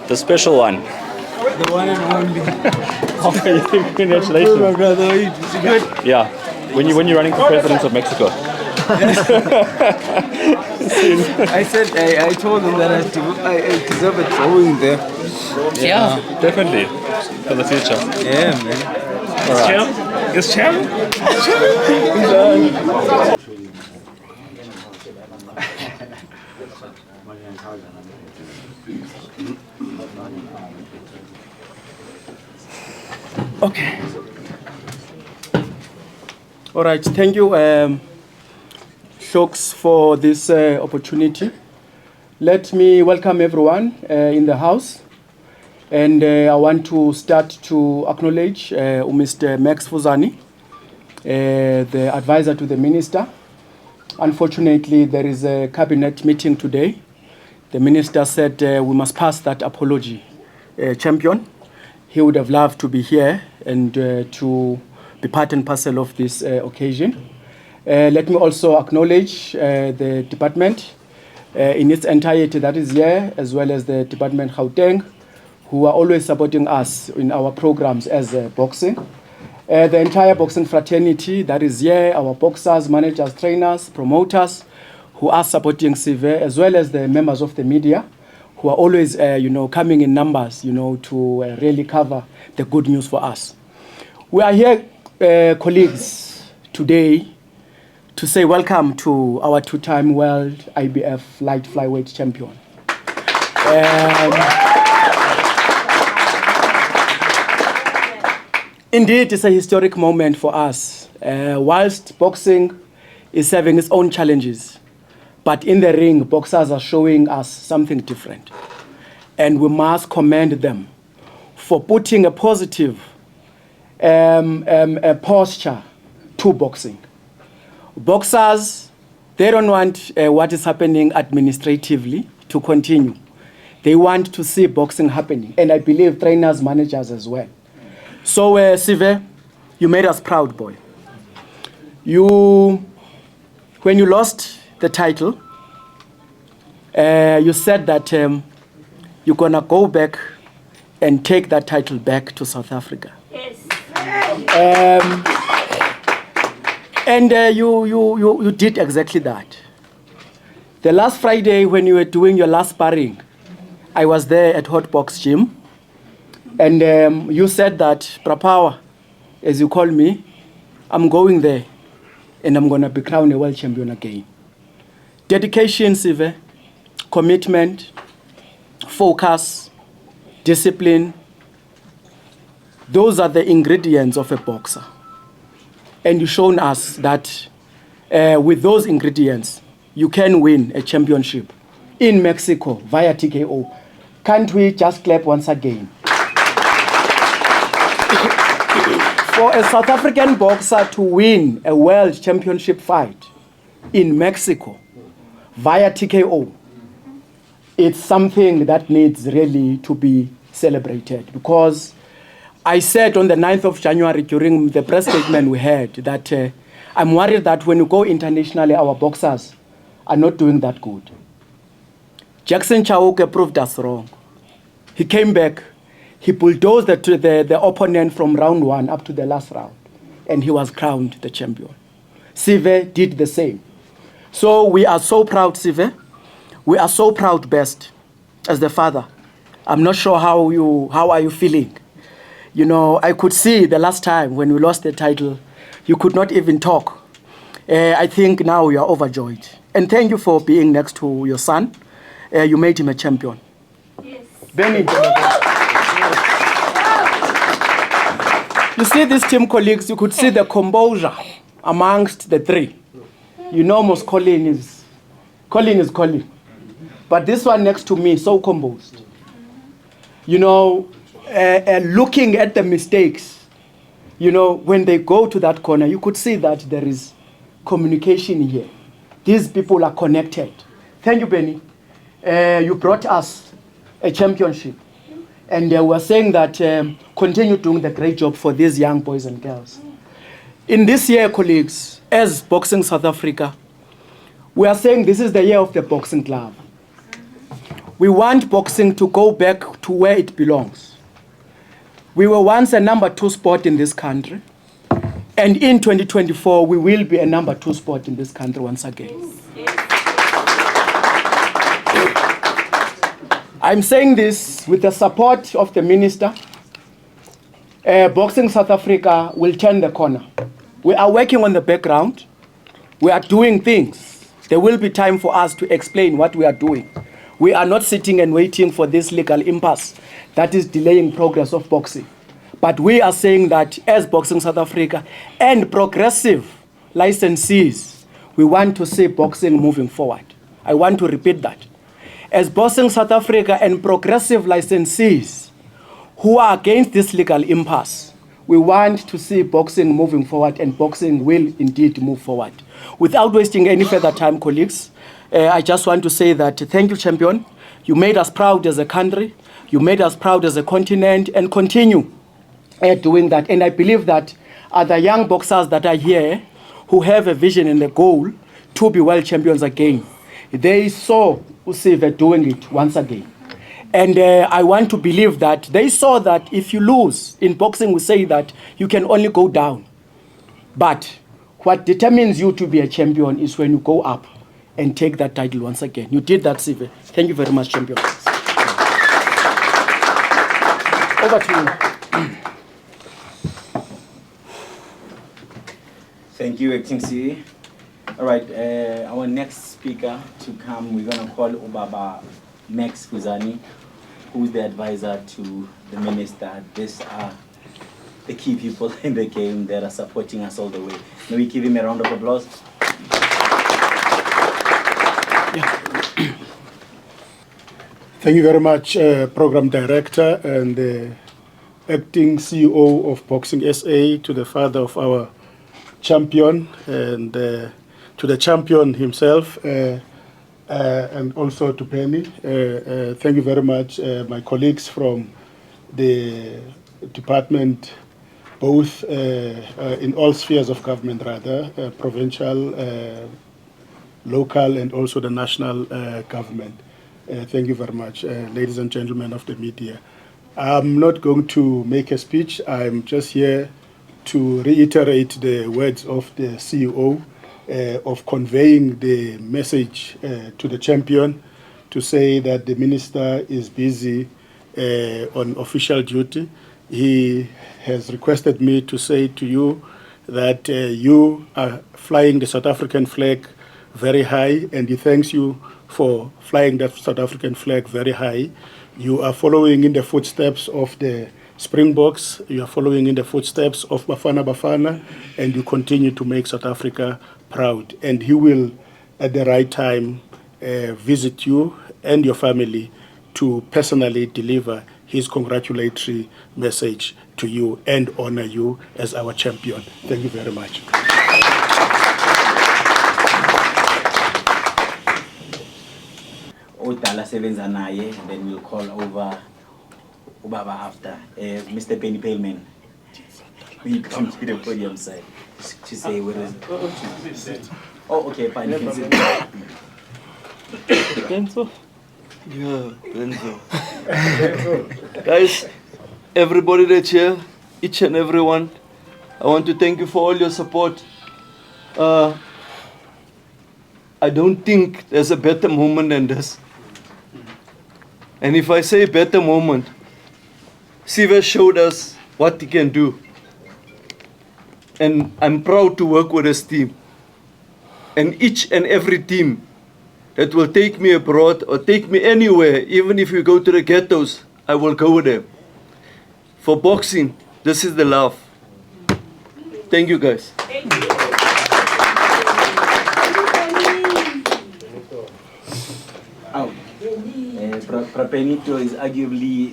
The special one. The one and only. Congratulations. My brother, it's good. Yeah. When you're running for president of Mexico. I told him that I deserve a drawing there. Yeah, definitely. For the future. Yeah, man. All right. Is Cham? Okay. All right. Thank you, Shokes, for this opportunity. Let me welcome everyone in the house. And I want to start to acknowledge Mr. Max Fuzani, the advisor to the minister. Unfortunately, there is a cabinet meeting today. The minister said we must pass that apology. Champion, he would have loved to be here and to be part and parcel of this occasion. Let me also acknowledge the department in its entirety that is here, as well as the department Gauteng, who are always supporting us in our programs as boxing. The entire boxing fraternity that is here, our boxers, managers, trainers, promoters, who are supporting Sive, as well as the members of the media, who are always, coming in numbers, to really cover the good news for us. We are here, colleagues, today to say welcome to our two-time world IBF light flyweight champion. Indeed, it's a historic moment for us. Whilst boxing is having its own challenges, but in the ring, boxers are showing us something different. And we must commend them for putting a positive posture to boxing. Boxers, they don't want what is happening administratively to continue. They want to see boxing happening. And I believe trainers, managers as well. So, Sive, you made us proud, boy. When you lost the title, you said that you're going to go back and take that title back to South Africa. Yes. And you did exactly that. The last Friday when you were doing your last sparring, I was there at Hot Box Gym. And you said that, Prapawa, as you call me, I'm going there and I'm going to be crowned a world champion again. Dedication, Sive, commitment, focus, discipline, those are the ingredients of a boxer. And you've shown us that with those ingredients, you can win a championship in Mexico via TKO. Can't we just clap once again? For a South African boxer to win a world championship fight in Mexico via TKO, it's something that needs really to be celebrated. Because I said on the 9th of January during the press statement we had that I'm worried that when you go internationally, our boxers are not doing that good. Jackson Chauke proved us wrong. He came back. He bulldozed the opponent from round 1 up to the last round, and he was crowned the champion. Sive did the same. So we are so proud, Sive. We are so proud, Best, as the father. I'm not sure how are you feeling. I could see the last time when we lost the title, you could not even talk. I think now you are overjoyed. And thank you for being next to your son. You made him a champion. Yes. Benny. You see these team colleagues, you could see the composure amongst the three. Most Colin is Colin. But this one next to me, so composed. Looking at the mistakes, when they go to that corner, you could see that there is communication here. These people are connected. Thank you, Benny. You brought us a championship. And we're saying that continue doing the great job for these young boys and girls. In this year, colleagues, as Boxing South Africa, we are saying this is the year of the boxing glove. We want boxing to go back to where it belongs. We were once a number 2 sport in this country. And in 2024, we will be a number 2 sport in this country once again. I'm saying this with the support of the minister. Boxing South Africa will turn the corner. We are working on the background. We are doing things. There will be time for us to explain what we are doing. We are not sitting and waiting for this legal impasse that is delaying progress of boxing. But we are saying that as Boxing South Africa and progressive licensees, we want to see boxing moving forward. I want to repeat that. As Boxing South Africa and progressive licensees who are against this legal impasse, we want to see boxing moving forward, and boxing will indeed move forward. Without wasting any further time, colleagues, I just want to say that thank you, champion. You made us proud as a country. You made us proud as a continent, and continue doing that. And I believe that other young boxers that are here who have a vision and a goal to be world champions again, they saw Usive doing it once again. And I want to believe that they saw that if you lose in boxing, we say that you can only go down. But what determines you to be a champion is when you go up and take that title once again. You did that, Sive. Thank you very much, champion. Over to you. Thank you, Acting CEO. All right, our next speaker to come, we're going to call Ubaba Max Fuzani, who's the advisor to the minister. These are the key people in the game that are supporting us all the way. May we give him a round of applause? Thank you very much, Program Director and the Acting CEO of Boxing SA, to the father of our champion, and to the champion himself, and also to Penny. Thank you very much, my colleagues from the department, both in all spheres of government, rather, provincial, local, and also the national government. Thank you very much, ladies and gentlemen of the media. I'm not going to make a speech. I'm just here to reiterate the words of the CEO of conveying the message to the champion, to say that the minister is busy on official duty. He has requested me to say to you that you are flying the South African flag very high, and he thanks you for flying that South African flag very high. You are following in the footsteps of the Springboks, you are following in the footsteps of Bafana Bafana, and you continue to make South Africa proud. And he will, at the right time, visit you and your family to personally deliver his congratulatory message to you and honor you as our champion. Thank you very much. Odala sebenza naye, and then we'll call over Ubaba after. Mr. Penny Paleman, will you come to the podium side to say where is it? Oh, okay, fine. You can sit. Benzo? Yeah, Benzo. Guys, everybody that's here, each and every one, I want to thank you for all your support. I don't think there's a better moment than this. And if I say better moment, Sive showed us what he can do. And I'm proud to work with his team. And each and every team that will take me abroad or take me anywhere, even if we go to the ghettos, I will go with them. For boxing, this is the love. Thank you, guys. Thank you. Prapenito is arguably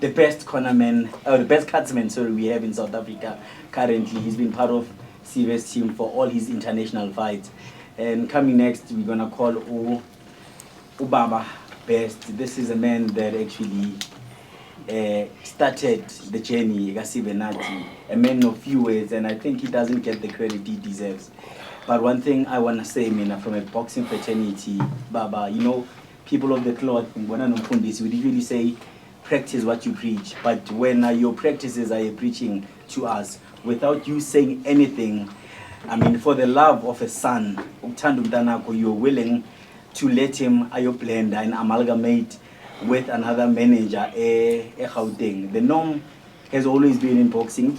the best cornerman, or the best cutsman, sorry, we have in South Africa currently. He's been part of Sive's team for all his international fights. And coming next, we're going to call Ubaba Best. This is a man that actually started the journey, Sivenathi, a man of few words, and I think he doesn't get the credit he deserves. But one thing I want to say, from a boxing fraternity, Baba, you know, people of the cloth, would usually say, practice what you preach. But when your practices are preaching to us, without you saying anything, I mean, for the love of a son, you're willing to let him blend and amalgamate with another manager, The norm has always been in boxing.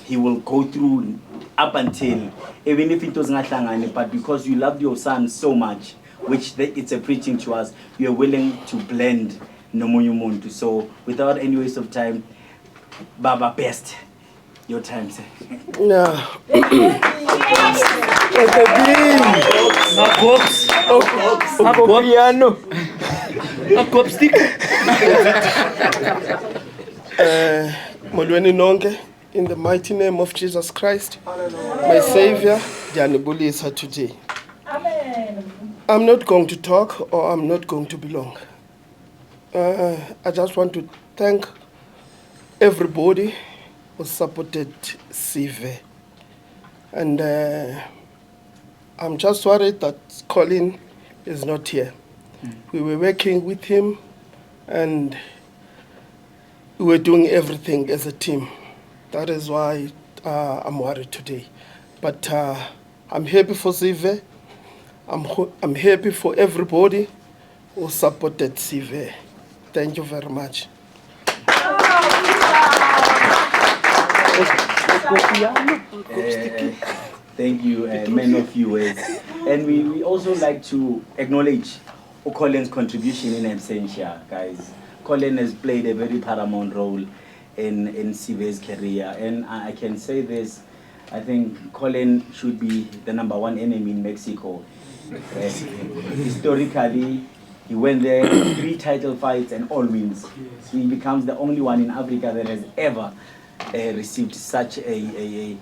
He will go through up until, even if it was not langane, but because you loved your son so much, which it's a preaching to us, you are willing to blend nomunye umuntu. So without any waste of time, Baba, best your time, sir. Yeah. Molweni nonke, in the mighty name of Jesus Christ, my Savior, ndiyanibulisa today. I'm not going to talk, or I'm not going to be long. I just want to thank everybody who supported Sive. And I'm just worried that Colin is not here. We were working with him and we were doing everything as a team. That is why I'm worried today. But I'm happy for Sive. I'm happy for everybody who supported Sive. Thank you very much. Thank you, men of few words. And we also like to acknowledge Colin's contribution in absentia, guys. Colin has played a very paramount role in Sive's career. And I can say this, I think Colin should be the #1 enemy in Mexico. Historically, he went there, 3 title fights and all wins. He becomes the only one in Africa that has ever received such a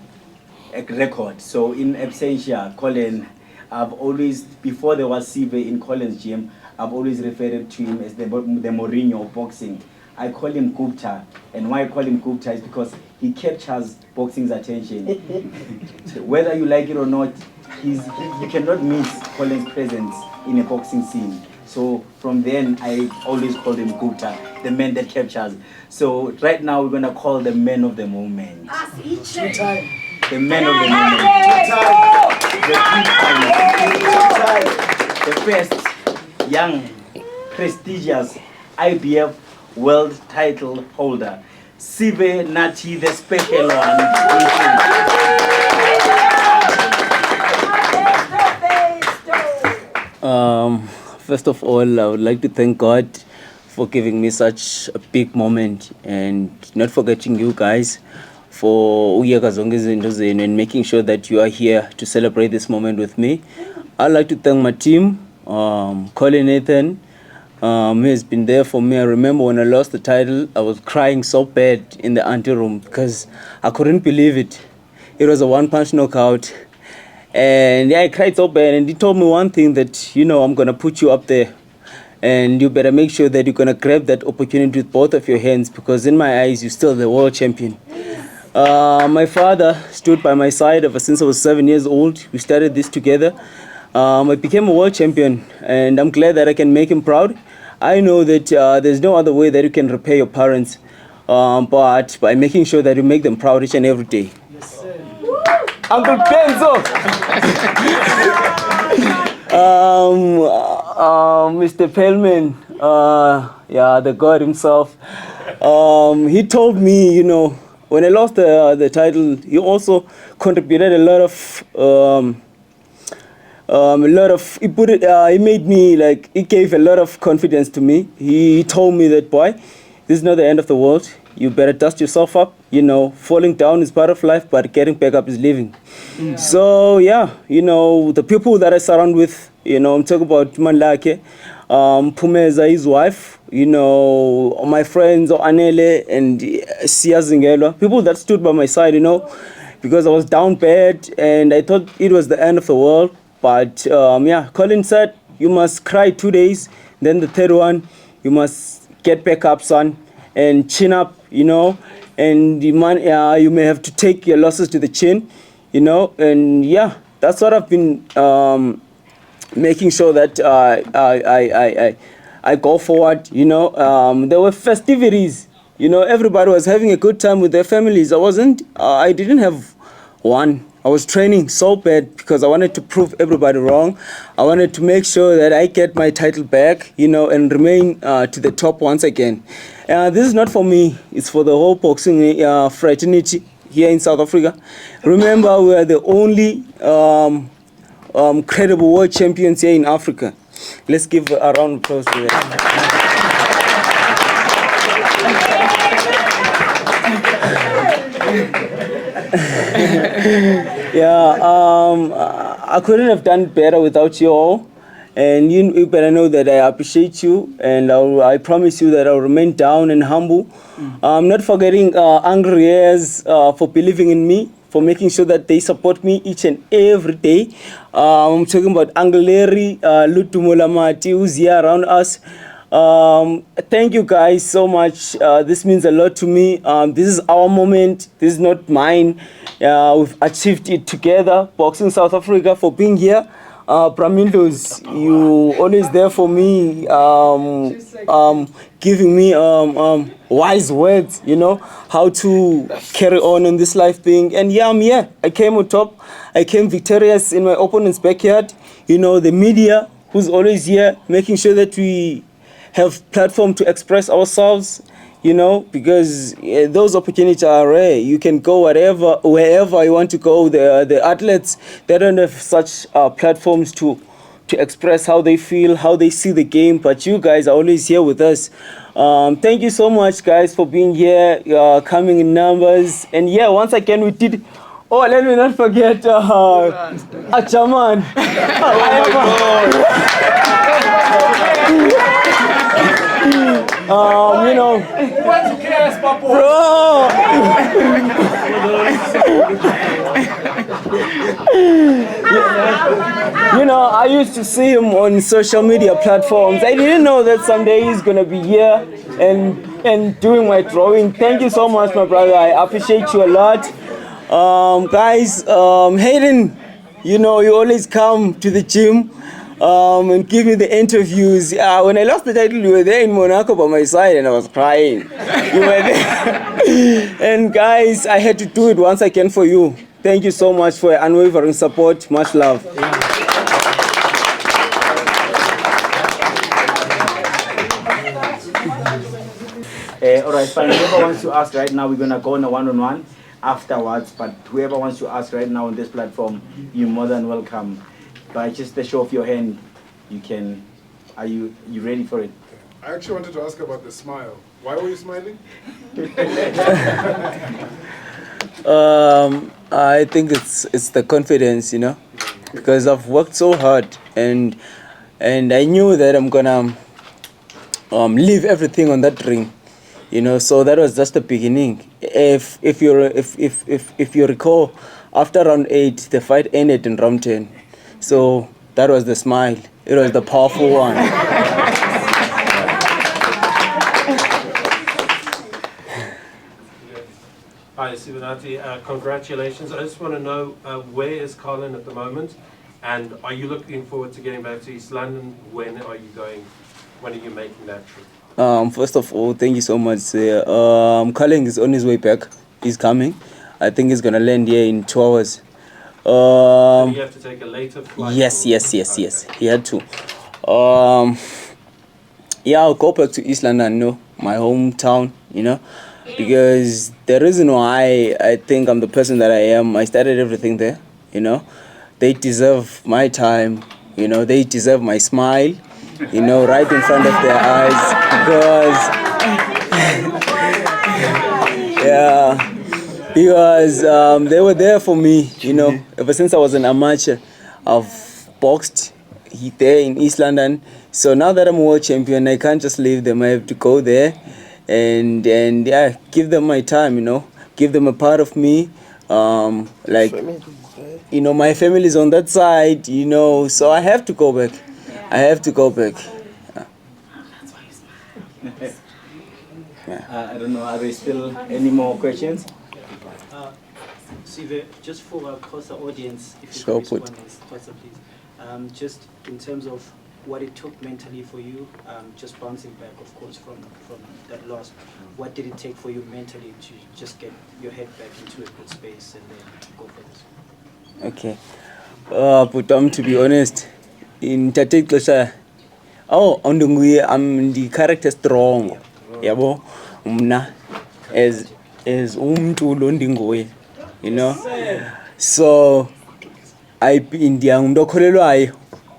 record. So in absentia, Colin, I've always, before there was Sive in Colin's gym, I've always referred to him as the Mourinho of boxing. I call him Gupta, and why I call him Gupta is because he captures boxing's attention. Whether you like it or not, you cannot miss Colin's presence in a boxing scene. So from then, I always called him Gupta, the man that captures. So right now, we're gonna call the man of the moment. The man of the moment. The first young, prestigious IBF world title holder, Sivenathi, the special one. First of all, I would like to thank God for giving me such a big moment and not forgetting you guys for and making sure that you are here to celebrate this moment with me. I'd like to thank my team, Colin Nathan, who has been there for me. I remember when I lost the title, I was crying so bad in the ante room because I couldn't believe it. It was a one-punch knockout. And yeah, I cried so bad, and he told me one thing that, I'm going to put you up there. And you better make sure that you're going to grab that opportunity with both of your hands, because in my eyes, you're still the world champion. My father stood by my side ever since I was 7 years old. We started this together. I became a world champion, and I'm glad that I can make him proud. I know that there's no other way that you can repay your parents, but by making sure that you make them proud each and every day. Yes, sir. Uncle Benzo! Mr. Pellman, the God himself, he told me, when I lost the title, he also contributed a lot of, he made me, he gave a lot of confidence to me. He told me that, boy, this is not the end of the world. You better dust yourself up. Falling down is part of life, but getting back up is living. Yeah. So, the people that I surround with, I'm talking about Manlake, Pumeza, his wife, my friends, Anele and Sia Zingela, people that stood by my side, because I was down bad and I thought it was the end of the world. But, Colin said, you must cry 2 days. Then the third one, you must get back up, son, and chin up, and you may have to take your losses to the chin, and that's what I've been making sure that I go forward. You know, there were festivities. You know, everybody was having a good time with their families. I didn't have one. I was training so bad because I wanted to prove everybody wrong. I wanted to make sure that I get my title back, you know, and remain to the top once again. This is not for me. It's for the whole boxing fraternity here in South Africa. Remember, we are the only credible world champions here in Africa. Let's give a round of applause to them. I couldn't have done better without you all, and you better know that I appreciate you, and I promise you that I'll remain down and humble. I'm not forgetting Angry Ears for believing in me, for making sure that they support me each and every day. I'm talking about Angleri, Lutumolamati, who's here around us. Thank you guys so much. This means a lot to me. This is our moment. This is not mine. We've achieved it together. Boxing South Africa, for being here. Bramindos, you always there for me, giving me wise words, you know, how to carry on in this life thing. And yeah, I'm here. I came on top. I came victorious in my opponent's backyard. You know, the media, who's always here, making sure that we have platform to express ourselves, you know, because those opportunities are rare. You can go wherever you want to go. The athletes, they don't have such platforms to express how they feel, how they see the game, but you guys are always here with us. Thank you so much, guys, for being here, coming in numbers. And yeah, once again, we did. Oh, let me not forget Achaman. You know, bro. You know, I used to see him on social media platforms. I didn't know that someday he's gonna be here and doing my drawing. Thank you so much, my brother. I appreciate you a lot. Guys, Hayden, you know, you always come to the gym and give me the interviews. When I lost the title, you were there in Monaco by my side and I was crying. You were there. And guys, I had to do it once again for you. Thank you so much for your unwavering support. Much love. All right, fine. Whoever wants to ask right now, we're going to go on a one-on-one afterwards. But whoever wants to ask right now on this platform, you're more than welcome. By just the show of your hand, you can. Are you ready for it? I actually wanted to ask about the smile. Why were you smiling? I think it's the confidence, you know, because I've worked so hard and I knew that I'm gonna leave everything on that ring, you know. So that was just the beginning. If you recall, after round 8, the fight ended in round 10. So that was the smile. It was the powerful one. Hi, Sivenathi. Congratulations. I just want to know where is Colin at the moment, and are you looking forward to getting back to East London? When are you going? When are you making that trip? First of all, thank you so much. Colin is on his way back. He's coming. I think he's gonna land here in 2 hours. Do you have to take a later flight? Yes. He had to. Yeah, I'll go back to East London, you know, my hometown, you know, because the reason why I think I'm the person that I am, I started everything there, you know. They deserve my time, you know, they deserve my smile, you know, right in front of their eyes, because they were there for me, you know. Ever since I was an amateur, I've boxed there in East London. So now that I'm a world champion, I can't just leave them. I have to go there and yeah, give them my time, you know, give them a part of me. Like, you know, my family is on that side, you know, so I have to go back. I have to go back. I don't know, are there still any more questions? Sive, just for a closer audience, if you Sure, could respond, please. Just in terms of what it took mentally for you, just bouncing back, of course, from that loss. What did it take for you mentally to just get your head back into a good space and then go for this? Okay. But to be honest, in Tate Klosha, on the way, I'm the character strong. Yabo, as umtu you know. So I in the ndokholelwayo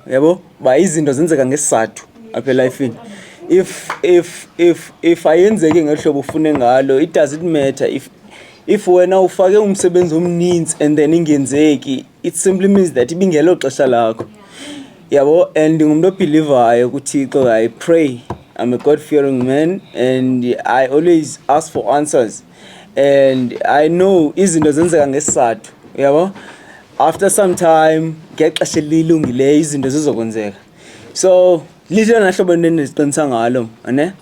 yabo ba izinto zenzeka ngesizathu apha elifini. If ayenzeke ngehlobo ufune ngalo, it doesn't matter if wena ufake umsebenzi omninzi and then ingenzeki, it simply means that ibingelo xesha lakho. Yabo, and ngumuntu obelievayo kuThixo. I pray. I'm a God-fearing man and I always ask for answers. And I know izinto zenzeka ngesizathu. Yabo, after some time ngexesha elilungileyo izinto zizokwenzeka. So little nahlobo nesiqinisa ngalo, ane?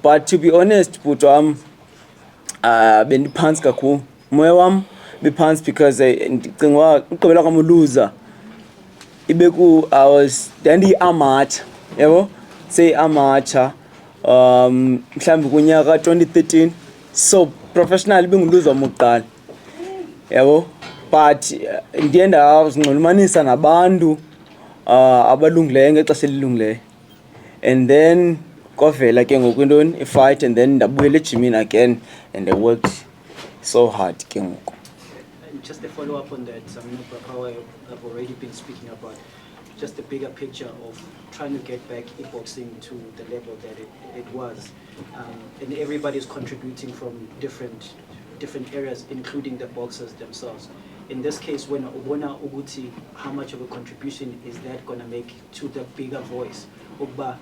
But to be honest, butwam bendiphansi kakhulu. Moya wam bephansi because ndicinga uqobela kwam uluza. Ibeku I was amateur, yabo? Say amateur. Mhlambi kunyaka 2013. So professional benguluza muqala. Yabo? But in the end I was nxulumanisa nabantu abalungileyo ngexesha elilungileyo. And then kwavela ke ngokwintoni a fight, and then ndabuyela ejimini again and I worked so hard ke ngoku. Just a follow-up on that, how I've already been speaking about just the bigger picture of trying to get back boxing to the level that it was. And everybody's contributing from different areas, including the boxers themselves. In this case, when Ubona Uguti, how much of a contribution is that going to make to the bigger voice? Uba,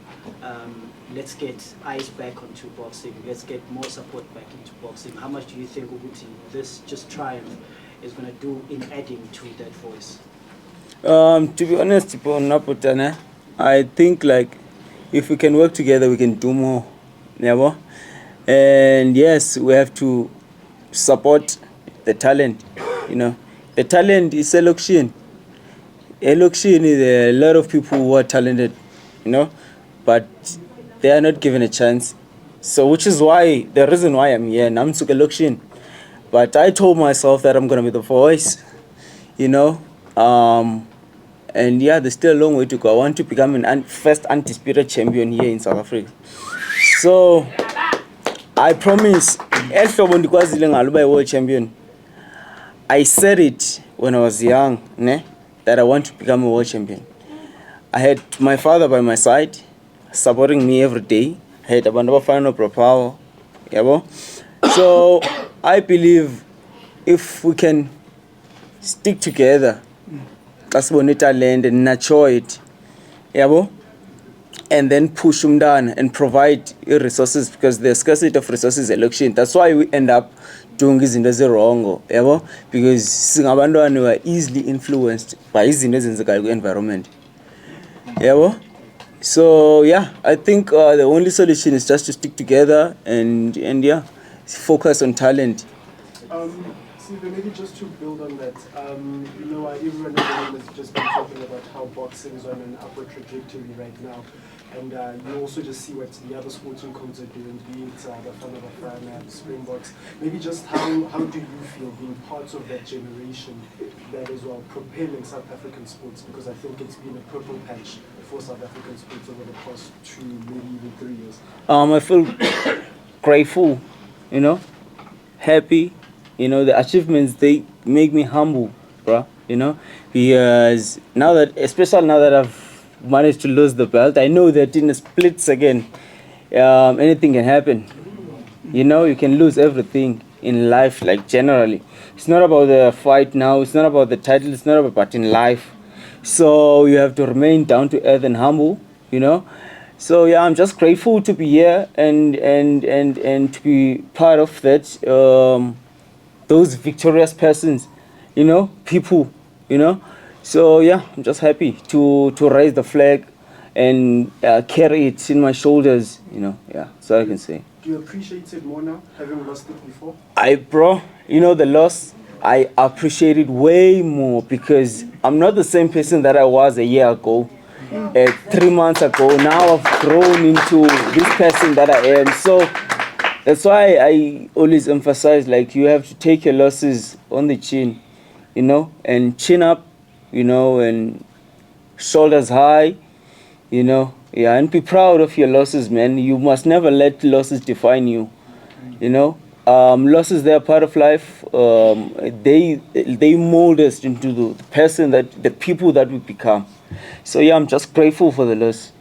let's get eyes back onto boxing. Let's get more support back into boxing. How much do you think Uguti, this just triumph, is going to do in adding to that voice? To be honest, I think like if we can work together, we can do more. Never. And yes, we have to support the talent. You know, the talent is election. Election is a lot of people who are talented, you know, but they are not given a chance. So, which is why the reason why I'm here. And I'm to election, but I told myself that I'm gonna be the voice, you know. And yeah, there's still a long way to go. I want to become an first undisputed champion here in South Africa. So I promise, world champion. I said it when I was young, that I want to become a world champion. I had my father by my side, supporting me every day. I had a final power. So I believe if we can stick together, talent and nurture it, and then push them down and provide resources, because the scarcity of resources is election. That's why we end up doing izinto wrong, because singabantwana who are easily influenced by izinto ezenzeka environment. So yeah, I think the only solution is just to stick together and yeah, focus on talent. Sive, maybe just to build on that, you know, everyone in the room has just been talking about how boxing is on an upward trajectory right now. And you also just see what the other sporting codes are doing, be it the Bafana Bafana, Springboks. Maybe just how do you feel being part of that generation that is propelling South African sports? Because I think it's been a purple patch for South African sports over the past 2, maybe even 3 years. I feel grateful, you know, happy. You know, the achievements, they make me humble, bro. You know, because especially now that I've managed to lose the belt, I know that in a split second, anything can happen. You know, you can lose everything in life, like generally. It's not about the fight now, it's not about the title, it's not about, but in life. So you have to remain down to earth and humble, you know. So yeah, I'm just grateful to be here and to be part of that, those victorious persons, you know, people, you know. So yeah, I'm just happy to raise the flag and carry it in my shoulders, you know. Yeah, so I can say. Do you appreciate it more now, having lost it before? Bro, you know, the loss, I appreciate it way more because I'm not the same person that I was a year ago, 3 months ago. Now I've grown into this person that I am. So that's why I always emphasize, like, you have to take your losses on the chin, you know, and chin up, you know, and shoulders high, you know, yeah, and be proud of your losses, man. You must never let losses define you, you know. Losses, they're part of life. They mold us into the person the people that we become. So yeah, I'm just grateful for the loss.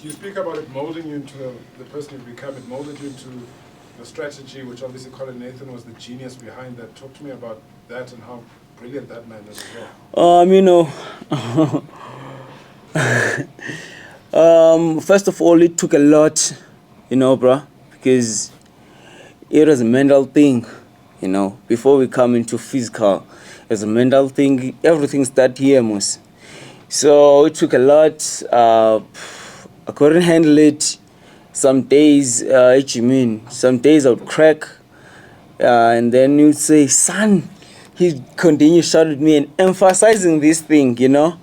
You speak about it molding you into the person you've become. It molded you into the strategy, which obviously Colin Nathan was the genius behind that. Talk to me about that and how brilliant that man is as well. You know, first of all, it took a lot, you know, bruh, because it was a mental thing, you know. Before we come into physical, it's a mental thing. Everything started here, Mos. So it took a lot. I couldn't handle it. Some days, what you mean? Some days I would crack, and then you'd say, "Son," he'd continue shouting at me and emphasizing this thing, you know.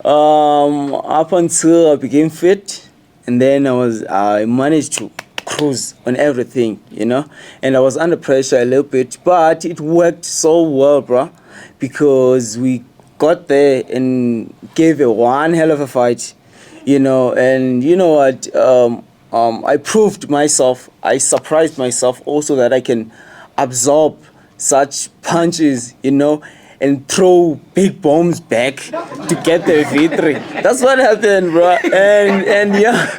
Up until I became fit, and then I managed to cruise on everything, you know. And I was under pressure a little bit, but it worked so well, bro, because we got there and gave a one hell of a fight, you know. And you know what? I proved myself. I surprised myself also that I can absorb such punches, you know, and throw big bombs back to get the victory. That's what happened, bro. And yeah,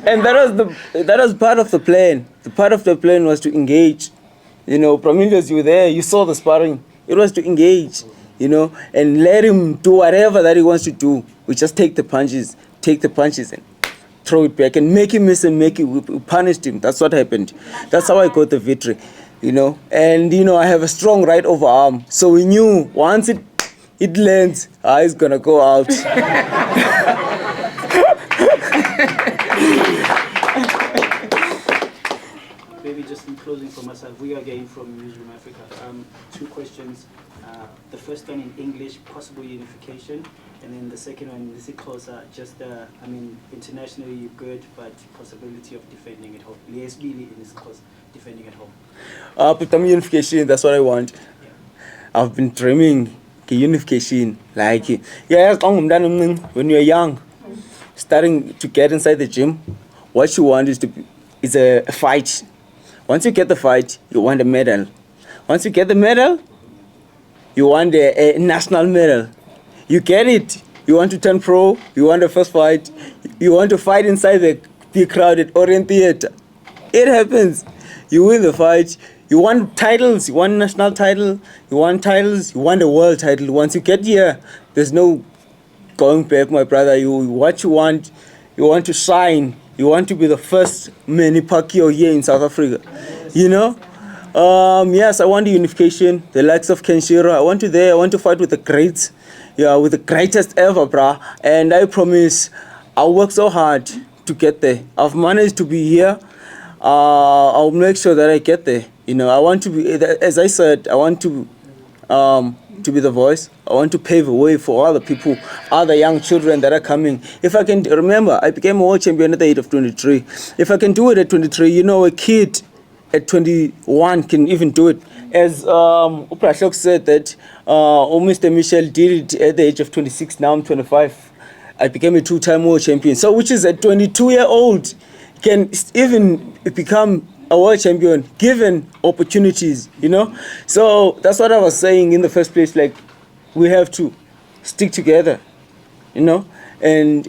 and that was part of the plan. The part of the plan was to engage. You know, Pramilius, you were there. You saw the sparring. It was to engage, you know, and let him do whatever that he wants to do. We just take the punches and throw it back and make him miss and we punished him. That's what happened. That's how I got the victory, you know. And, you know, I have a strong right overarm. So we knew once it lands, it's going to go out. Maybe just in closing for myself, we are again from Newsroom Africa. 2 questions. The first one in English, possible unification. And then the second one, this is closer, just, I mean, internationally you're good, but possibility of defending at home. Yes, really, in this cause, defending at home. But unification, that's what I want. Yeah. I've been dreaming unification. Like, yeah, when you're young, starting to get inside the gym, what you want is a fight. Once you get the fight, you want a medal. Once you get the medal, you want a national medal. You get it. You want to turn pro. You want the first fight. You want to fight inside the big crowded Orient Theater. It happens. You win the fight. You want titles. You want national title. You want titles. You want a world title. Once you get here, there's no going back, my brother. What you want to shine. You want to be the first Manny Pacquiao here in South Africa. You know? Yes, I want the unification, the likes of Kenshiro. I want to fight with the greats. Yeah, with the greatest ever, brah. And I promise I'll work so hard to get there. I've managed to be here. I'll make sure that I get there. You know, I want to be, as I said, I want to be the voice. I want to pave a way for other people, other young children that are coming. If I can remember, I became a world champion at the age of 23. If I can do it at 23, you know, a kid at 21 can even do it. As Uprashok said that Mr. Michel did it at the age of 26, now I'm 25. I became a 2-time world champion. So which is a 22-year-old can even become a world champion given opportunities, you know? So that's what I was saying in the first place, like we have to stick together, you know? And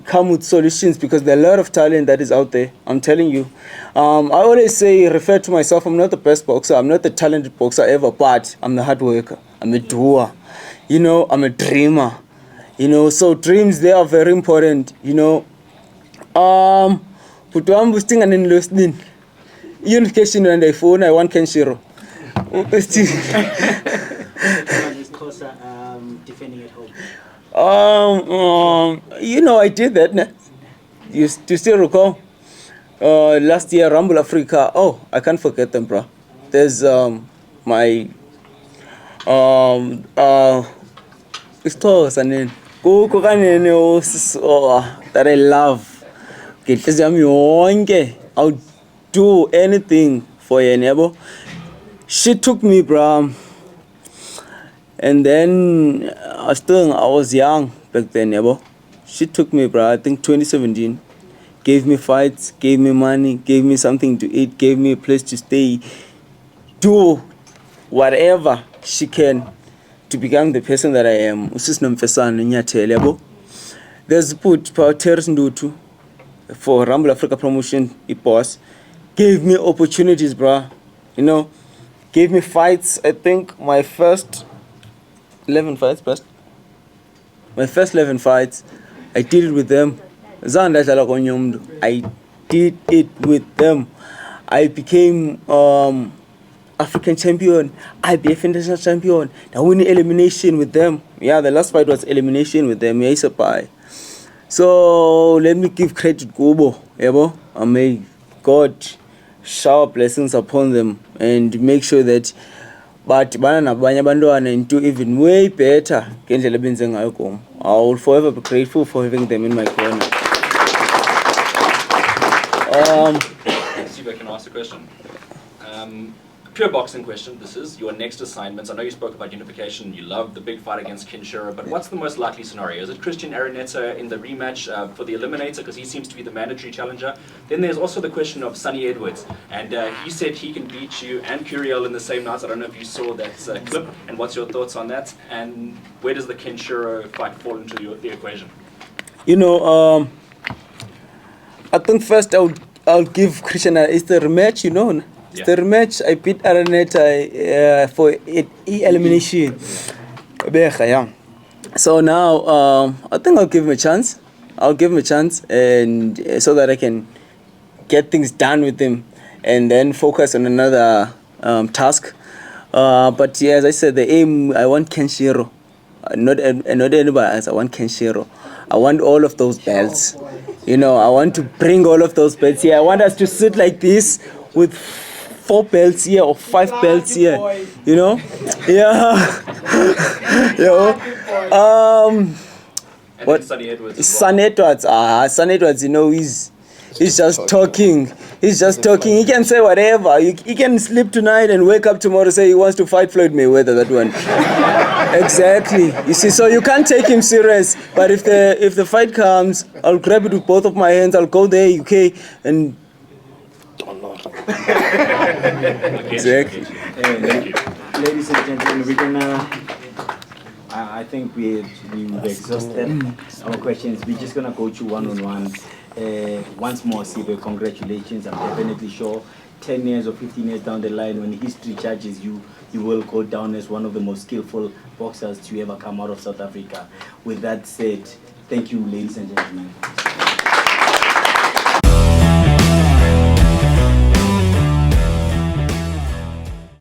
come with solutions because there are a lot of talent that is out there. I'm telling you. I always refer to myself, I'm not the best boxer, I'm not the talented boxer ever, but I'm the hard worker. I'm a doer. You know, I'm a dreamer. You know, so dreams, they are very important, you know. But I'm boosting and listening. Unification and iPhone, I want Kenshiro. Defending at home. You know, I did that. Do you still recall? last year, Rumble Africa. Oh, I can't forget them, bro. There's my Istos and then that I love. I'll do anything for your neighbor. She took me, bro. And then I was young back then, neighbor. She took me, bro. I think 2017. Gave me fights, gave me money, gave me something to eat, gave me a place to stay. Do whatever she can to become the person that I am. There's put power terrorist Ndutu for Rumble Africa promotion. It was gave me opportunities, bruh. You know, gave me fights. I think my first 11 fights, best. My first 11 fights, I did it with them. I did it with them. I became African champion, IBF international champion. I won elimination with them. Yeah, the last fight was elimination with them. So let me give credit to Gobo. And may God shower blessings upon them and make sure that and do even way better. I will forever be grateful for having them in my corner. See if I can ask a question. Pure boxing question, this is your next assignments. I know you spoke about Unification, you love the big fight against Kinshiro, but what's the most likely scenario? Is it Christian Araneta in the rematch for the Eliminator, because he seems to be the mandatory challenger? Then there's also the question of Sonny Edwards, and he said he can beat you and Curiel in the same night. I don't know if you saw that clip, and what's your thoughts on that? And where does the Kinshiro fight fall into the equation? You know, I think first I'll give Christian, it's the rematch, you know. It's the rematch. I beat Araneta for elimination. So now I think I'll give him a chance. And so that I can get things done with him and then focus on another task. But yeah, as I said, the aim, I want Kenshiro. Not anybody else. I want Kenshiro. I want all of those belts. You know, I want to bring all of those belts here. I want us to sit like this with 4 belts here or 5 belts here. You know? Yeah. And what? Sonny Edwards. Sonny Edwards, you know, he's just talking. He's just talking. He can say whatever. He can sleep tonight and wake up tomorrow and say he wants to fight Floyd Mayweather, that one. Exactly. You see, so you can't take him serious. But if the fight comes, I'll grab it with both of my hands. I'll go there, UK, and exactly. Ladies and gentlemen, we're gonna. I think we've exhausted our questions. We're just gonna go to one-on-one. Once more, Sive, congratulations. I'm definitely sure 10 years or 15 years down the line, when history judges you, you will go down as one of the most skillful boxers to ever come out of South Africa. With that said, thank you, ladies and gentlemen.